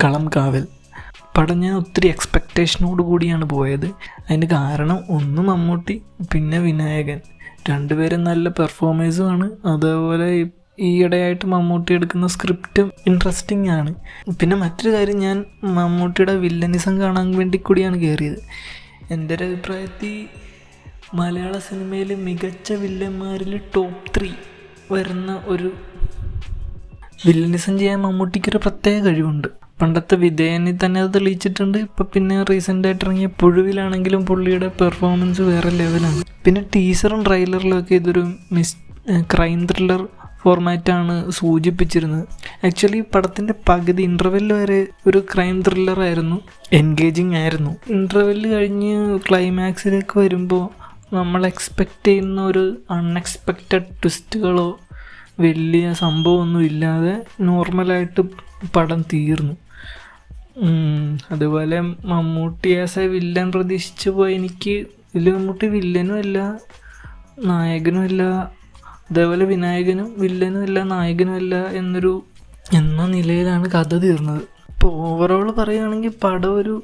കളം കാവൽ പടം ഞാൻ ഒത്തിരി എക്സ്പെക്റ്റേഷനോട് കൂടിയാണ് പോയത്. അതിന് കാരണം ഒന്ന് മമ്മൂട്ടി, പിന്നെ വിനായകൻ, രണ്ടുപേരും നല്ല പെർഫോമൻസുമാണ്. അതേപോലെ ഈയിടെയായിട്ട് മമ്മൂട്ടി എടുക്കുന്ന സ്ക്രിപ്റ്റും ഇൻട്രസ്റ്റിംഗ് ആണ്. പിന്നെ മറ്റൊരു കാര്യം, ഞാൻ മമ്മൂട്ടിയുടെ വില്ലനിസം കാണാൻ വേണ്ടി കൂടിയാണ് കയറിയത്. എൻ്റെ ഒരു അഭിപ്രായത്തിൽ മലയാള സിനിമയിൽ മികച്ച വില്ലന്മാരിൽ ടോപ്പ് 3 വരുന്ന ഒരു വില്ലനിസം ചെയ്യാൻ മമ്മൂട്ടിക്കൊരു പ്രത്യേക കഴിവുണ്ട്. പണ്ടത്തെ വിധേയനിൽ തന്നെ അത് തെളിയിച്ചിട്ടുണ്ട്. ഇപ്പം പിന്നെ റീസെൻ്റായിട്ട് ഇറങ്ങിയ പുഴുവിലാണെങ്കിലും പുള്ളിയുടെ പെർഫോമൻസ് വേറെ ലെവലാണ്. പിന്നെ ടീസറും ട്രെയിലറിലും ഒക്കെ ഇതൊരു ക്രൈം ത്രില്ലർ ഫോർമാറ്റാണ് സൂചിപ്പിച്ചിരുന്നത്. ആക്ച്വലി പടത്തിൻ്റെ പകുതി ഇൻ്റർവെല്ല് വരെ ഒരു ക്രൈം ത്രില്ലറായിരുന്നു, എൻഗേജിങ് ആയിരുന്നു. ഇൻ്റർവെല്ല് കഴിഞ്ഞ് ക്ലൈമാക്സിലേക്ക് വരുമ്പോൾ നമ്മൾ എക്സ്പെക്റ്റ് ചെയ്യുന്ന ഒരു അൺഎക്സ്പെക്റ്റഡ് ട്വിസ്റ്റുകളോ വലിയ സംഭവമൊന്നും ഇല്ലാതെ നോർമലായിട്ട് പടം തീർന്നു. അതുപോലെ മമ്മൂട്ടി ആസ് എ വില്ലൻ പ്രതീക്ഷിച്ച് പോയി. എനിക്ക് ഇതിൽ മമ്മൂട്ടി വില്ലനും അല്ല നായകനും അല്ല, അതേപോലെ വിനായകനും വില്ലനും അല്ല നായകനും അല്ല എന്ന നിലയിലാണ് കഥ തീർന്നത്. ഇപ്പോൾ ഓവറോൾ പറയുകയാണെങ്കിൽ പടം ഒരു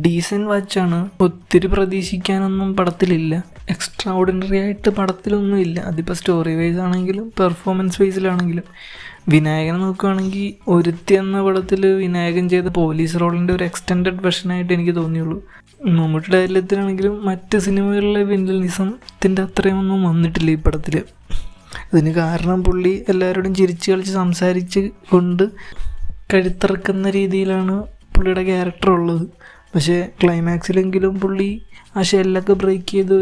ഡീസൻറ്റ് വാച്ചാണ്. ഒത്തിരി പ്രതീക്ഷിക്കാനൊന്നും പടത്തിലില്ല. എക്സ്ട്രാ ഓർഡിനറി ആയിട്ട് പടത്തിലൊന്നും ഇല്ല. അതിപ്പോൾ സ്റ്റോറി വൈസ് ആണെങ്കിലും പെർഫോമൻസ് വൈസിലാണെങ്കിലും. വിനായകനെ നോക്കുകയാണെങ്കിൽ ഒരുത്തി എന്ന പടത്തിൽ വിനായകൻ ചെയ്ത പോലീസ് റോളിൻ്റെ ഒരു എക്സ്റ്റെൻഡഡ് വെർഷനായിട്ട് എനിക്ക് തോന്നിയുള്ളൂ. മമ്മൂട്ടിയുടെ കാര്യത്തിലാണെങ്കിലും മറ്റ് സിനിമകളിലെ വില്ലനിസത്തിൻ്റെ അത്രയൊന്നും വന്നിട്ടില്ല ഈ പടത്തിൽ. അതിന് കാരണം പുള്ളി എല്ലാവരോടും ചിരിച്ച് കളിച്ച് സംസാരിച്ച് കൊണ്ട് കഴുത്തിറക്കുന്ന രീതിയിലാണ് പുള്ളിയുടെ ക്യാരക്ടർ ഉള്ളത്. പക്ഷേ ക്ലൈമാക്സിലെങ്കിലും പുള്ളി ആ ഷെല്ലൊക്കെ ബ്രേക്ക് ചെയ്ത്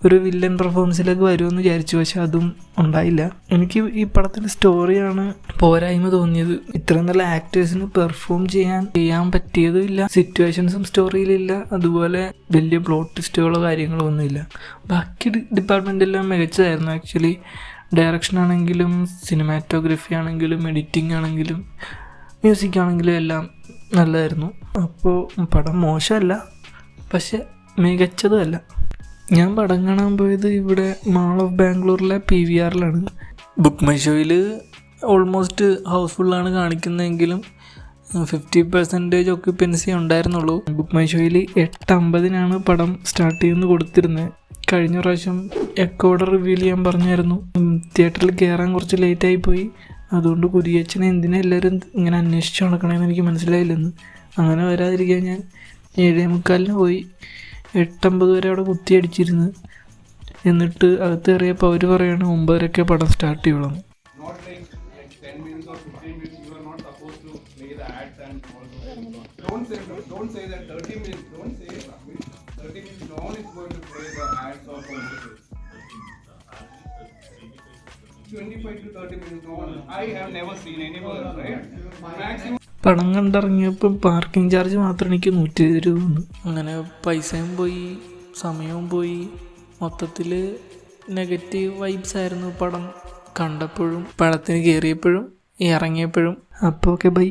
ഒരു വില്ലൻ പെർഫോമൻസിലേക്ക് വരുമെന്ന് വിചാരിച്ചു. പക്ഷെ അതും ഉണ്ടായില്ല. എനിക്ക് ഈ പടത്തിൻ്റെ സ്റ്റോറിയാണ് പോരായ്മ തോന്നിയത്. ഇത്രയും നല്ല ആക്ടേഴ്സിന് പെർഫോം ചെയ്യാൻ പറ്റിയതും ഇല്ല. സിറ്റുവേഷൻസും സ്റ്റോറിയിലില്ല. അതുപോലെ വലിയ പ്ലോട്ട് ട്വിസ്റ്റുകളോ കാര്യങ്ങളോ ഒന്നുമില്ല. ബാക്കി ഡിപ്പാർട്ട്മെൻറ്റെല്ലാം മികച്ചതായിരുന്നു. ആക്ച്വലി ഡയറക്ഷൻ ആണെങ്കിലും സിനിമാറ്റോഗ്രഫി ആണെങ്കിലും എഡിറ്റിംഗ് ആണെങ്കിലും മ്യൂസിക് ആണെങ്കിലും എല്ലാം നല്ലതായിരുന്നു. അപ്പോൾ പടം മോശമല്ല, പക്ഷെ മികച്ചതും അല്ല. ഞാൻ പടം കാണാൻ പോയത് ഇവിടെ മാൾ ഓഫ് ബാംഗ്ലൂരിലെ PVRലാണ്. ബുക്ക് മൈ ഷോയിൽ ഓൾമോസ്റ്റ് ഹൗസ്ഫുള്ളാണ് കാണിക്കുന്നതെങ്കിലും 50% ഒക്യുപ്പൻസി ഉണ്ടായിരുന്നുള്ളൂ. ബുക്ക് മൈ ഷോയിൽ 8:50 പടം സ്റ്റാർട്ട് ചെയ്യുമെന്ന് കൊടുത്തിരുന്നത്. കഴിഞ്ഞ പ്രാവശ്യം എക്കോടെ റിവ്യൂ ചെയ്യാൻ പറഞ്ഞായിരുന്നു. തിയേറ്ററിൽ കയറാൻ കുറച്ച് ലേറ്റായി പോയി. അതുകൊണ്ട് കുരിയച്ചനെ എന്തിനാ എല്ലാവരും ഇങ്ങനെ അന്വേഷിച്ച് നടക്കണമെന്ന് എനിക്ക് മനസ്സിലായില്ലെന്ന്. അങ്ങനെ വരാതിരിക്കാൻ ഞാൻ 7:45 പോയി. 8:50 വരെ അവിടെ കുത്തിയടിച്ചിരുന്നു. എന്നിട്ട് അകത്ത് കയറിയപ്പോൾ അവർ പറയാണ് 9:00 പടം സ്റ്റാർട്ട് ചെയ്യുള്ളൂ. പടം കണ്ടിറങ്ങിയപ്പോൾ പാർക്കിംഗ് ചാർജ് മാത്രം എനിക്ക് 120 രൂപ വന്നു. അങ്ങനെ പൈസയും പോയി, സമയവും പോയി. മൊത്തത്തിൽ നെഗറ്റീവ് വൈബ്സ് ആയിരുന്നു പടം കണ്ടപ്പോഴും പടത്തിന് കയറിയപ്പോഴും ഇറങ്ങിയപ്പോഴും. അപ്പോൾ ഓക്കെ, ബൈ.